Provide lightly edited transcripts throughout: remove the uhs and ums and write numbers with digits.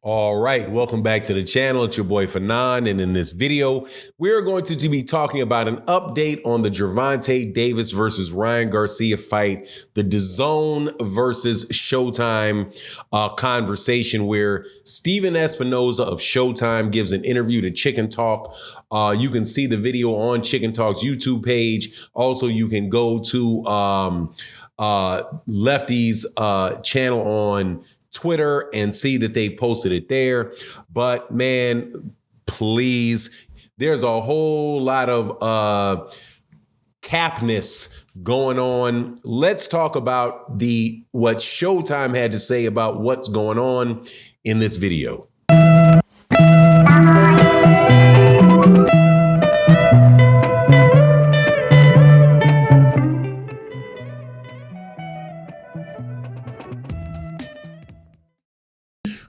All right, welcome back to the channel. It's your boy Fanon, and in this video, we're going to be talking about an update on the Gervonta Davis versus Ryan Garcia fight, the DAZN versus Showtime conversation where Stephen Espinosa of Showtime gives an interview to Chicken Talk. You can see the video on Chicken Talk's YouTube page. Also, you can go to Lefty's channel on Twitter and see that they posted it there. But man, please, there's a whole lot of capness going on. Let's talk about what Showtime had to say about what's going on in this video.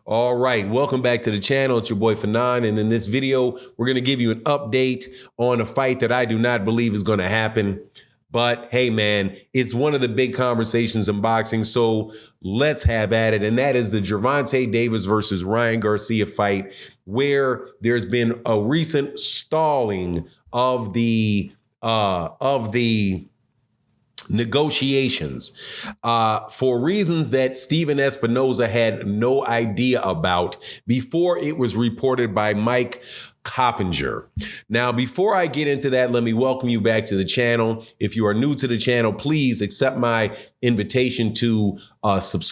All right, welcome back to the channel. It's your boy Fanon, and in this video, we're going to give you an update on a fight that I do not believe is going to happen. But hey, man, it's one of the big conversations in boxing, so let's have at it. And that is the Gervonta Davis versus Ryan Garcia fight, where there's been a recent stalling of the negotiations for reasons that Stephen Espinosa had no idea about before it was reported by Mike Coppinger. Now, before I get into that, let me welcome you back to the channel. If you are new to the channel, please accept my invitation to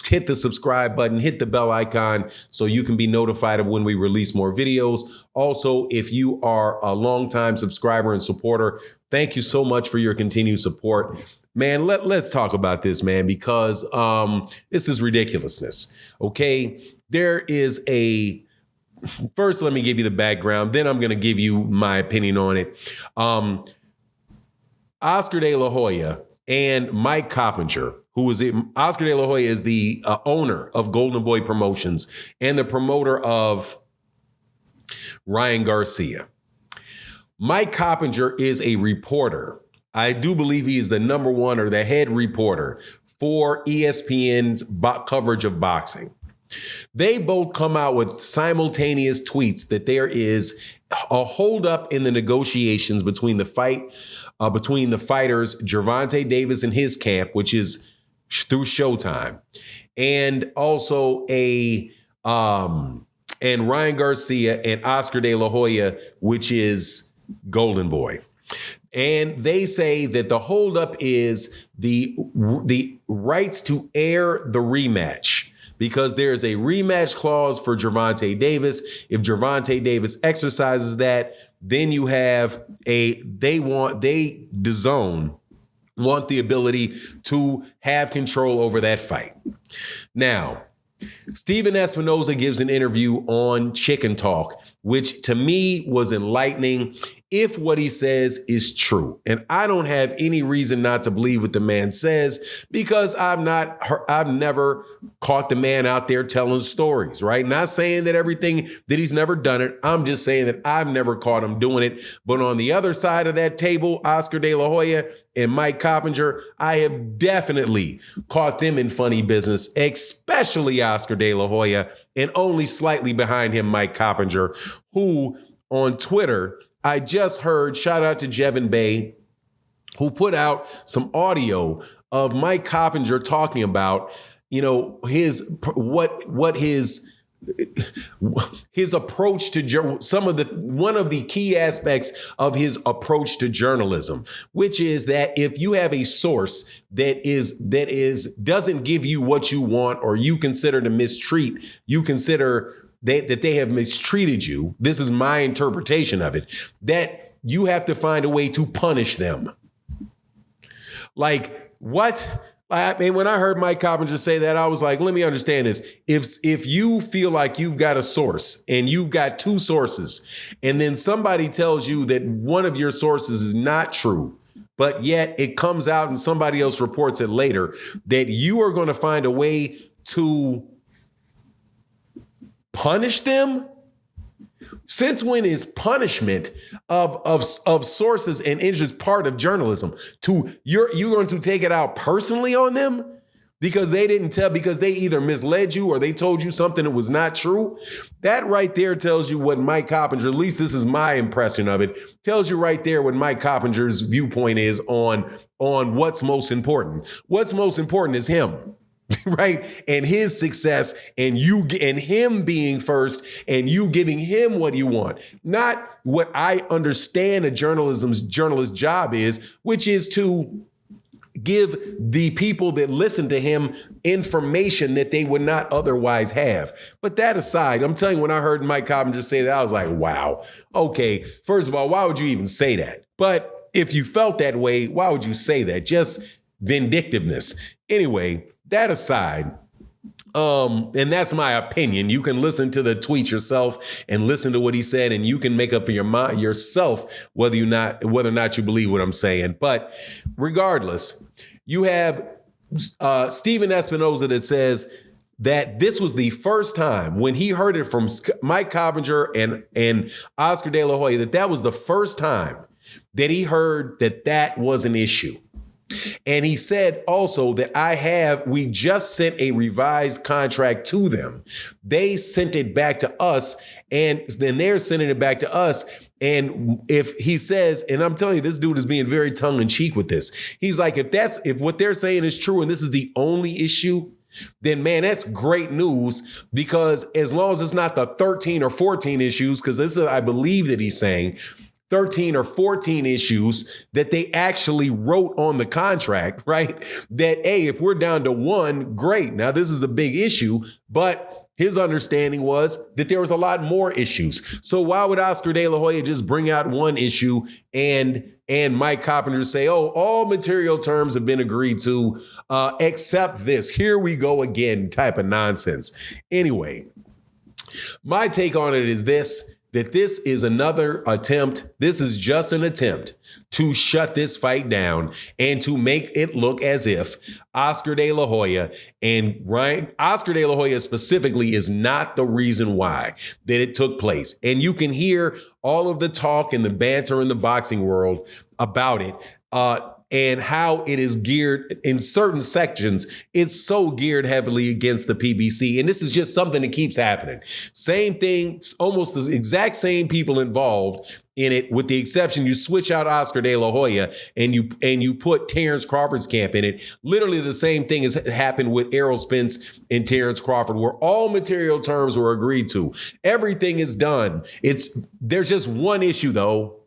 hit the subscribe button, hit the bell icon so you can be notified of when we release more videos. Also, if you are a longtime subscriber and supporter, thank you so much for your continued support. Man, let's talk about this, man, because this is ridiculousness. Okay, first, let me give you the background. Then I'm going to give you my opinion on it. Oscar De La Hoya and Mike Coppinger, Oscar De La Hoya is the owner of Golden Boy Promotions and the promoter of Ryan Garcia. Mike Coppinger is a reporter. I do believe he is the number one or the head reporter for ESPN's coverage of boxing. They both come out with simultaneous tweets that there is a holdup in the negotiations between the fighters, Gervonta Davis and his camp, which is through Showtime, and also and Ryan Garcia and Oscar De La Hoya, which is Golden Boy. And they say that the holdup is the rights to air the rematch, because there is a rematch clause for Gervonta Davis. If Gervonta Davis exercises that, then you have DAZN want the ability to have control over that fight. Now, Stephen Espinosa gives an interview on Chicken Talk, which to me was enlightening if what he says is true. And I don't have any reason not to believe what the man says, because I've never caught the man out there telling stories, right? Not saying that everything that he's never done it. I'm just saying that I've never caught him doing it. But on the other side of that table, Oscar De La Hoya and Mike Coppinger, I have definitely caught them in funny business, especially Oscar De La Hoya, and only slightly behind him, Mike Coppinger, who on Twitter, I just heard, shout out to Jevin Bay, who put out some audio of Mike Coppinger talking about, his approach to one of the key aspects of his approach to journalism, which is that if you have a source that doesn't give you what you want, or you consider to mistreat, you consider that they have mistreated you, this is my interpretation of it, that you have to find a way to punish them. Like, what? I mean, when I heard Mike Coppinger say that, I was like, let me understand this. If you feel like you've got a source and you've got two sources, and then somebody tells you that one of your sources is not true, but yet it comes out and somebody else reports it later, that you are going to find a way to punish them? Since when is punishment of sources and interests part of journalism? You're going to take it out personally on them? because they didn't tell, because they either misled you or they told you something that was not true. That right there tells you what Mike Coppinger, at least this is my impression of it, tells you right there what Mike Coppinger's viewpoint is on what's most important. What's most important is him. Right? And his success and him being first and you giving him what you want, not what I understand a journalist's job is, which is to give the people that listen to him information that they would not otherwise have. But that aside, I'm telling you, when I heard Mike Coppinger say that, I was like, wow, okay. First of all, why would you even say that? But if you felt that way, why would you say that? Just vindictiveness. Anyway, that aside, and that's my opinion. You can listen to the tweet yourself and listen to what he said, and you can make up for your mind yourself whether or not you believe what I'm saying. But regardless, you have Stephen Espinosa that says that this was the first time when he heard it from Mike Coppinger and Oscar De La Hoya, that was the first time that he heard that was an issue. And he said also that we just sent a revised contract to them. They sent it back to us, and then they're sending it back to us. And if he says, and I'm telling you, this dude is being very tongue in cheek with this. He's like, if what they're saying is true and this is the only issue, then man, that's great news, because as long as it's not the 13 or 14 issues, because this is, I believe that he's saying 13 or 14 issues that they actually wrote on the contract, right? That, hey, if we're down to one, great. Now, this is a big issue, but his understanding was that there was a lot more issues. So why would Oscar De La Hoya just bring out one issue and Mike Coppinger say, oh, all material terms have been agreed to, except this. Here we go again type of nonsense. Anyway, my take on it is this. That this is another attempt. This is just an attempt to shut this fight down and to make it look as if Oscar De La Hoya and Oscar De La Hoya specifically is not the reason why that it took place. And you can hear all of the talk and the banter in the boxing world about it. And how it is geared in certain sections, it's so geared heavily against the PBC. And this is just something that keeps happening. Same thing, almost the exact same people involved in it, with the exception you switch out Oscar De La Hoya and you put Terence Crawford's camp in it. Literally the same thing has happened with Errol Spence and Terence Crawford, where all material terms were agreed to. Everything is done. There's just one issue though.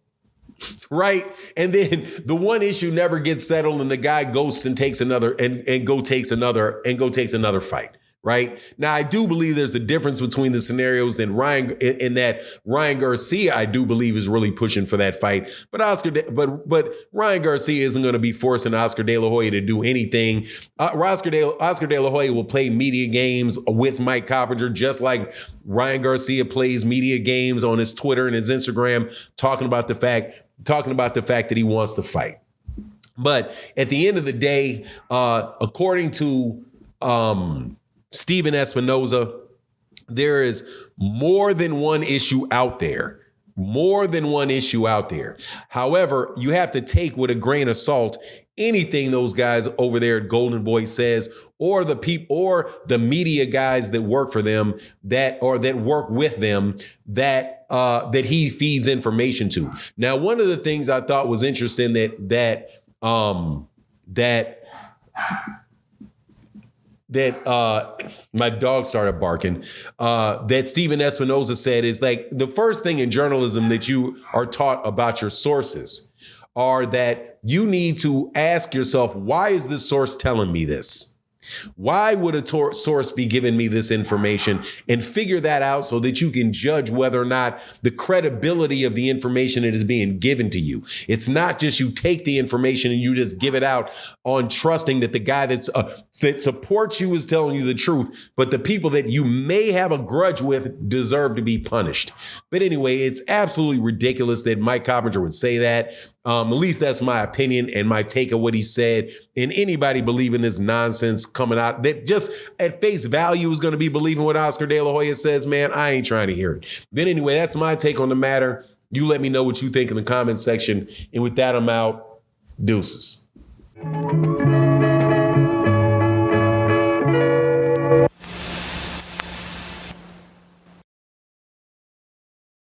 Right. And then the one issue never gets settled and the guy ghosts and takes another and go takes another fight. Right now, I do believe there's a difference between the scenarios than Ryan Garcia, I do believe, is really pushing for that fight. But but Ryan Garcia isn't going to be forcing Oscar De La Hoya to do anything. Oscar De La Hoya will play media games with Mike Coppinger, just like Ryan Garcia plays media games on his Twitter and his Instagram, talking about the fact that he wants to fight. But at the end of the day, according to Stephen Espinosa, there is more than one issue out there. However, you have to take with a grain of salt anything those guys over there at Golden Boy says, or the media guys that work for them that work with them that he feeds information to. Now, one of the things I thought was interesting that my dog started barking, that Stephen Espinosa said is like, the first thing in journalism that you are taught about your sources are that you need to ask yourself, why is this source telling me this? Why would a source be giving me this information, and figure that out so that you can judge whether or not the credibility of the information that is being given to you. It's not just you take the information and you just give it out on trusting that the guy that supports you is telling you the truth, but the people that you may have a grudge with deserve to be punished. But anyway, it's absolutely ridiculous that Mike Coppinger would say that. At least that's my opinion and my take of what he said. And anybody believing this nonsense coming out that just at face value is going to be believing what Oscar De La Hoya says, man, I ain't trying to hear it. Then anyway, that's my take on the matter. You let me know what you think in the comment section. And with that, I'm out. Deuces.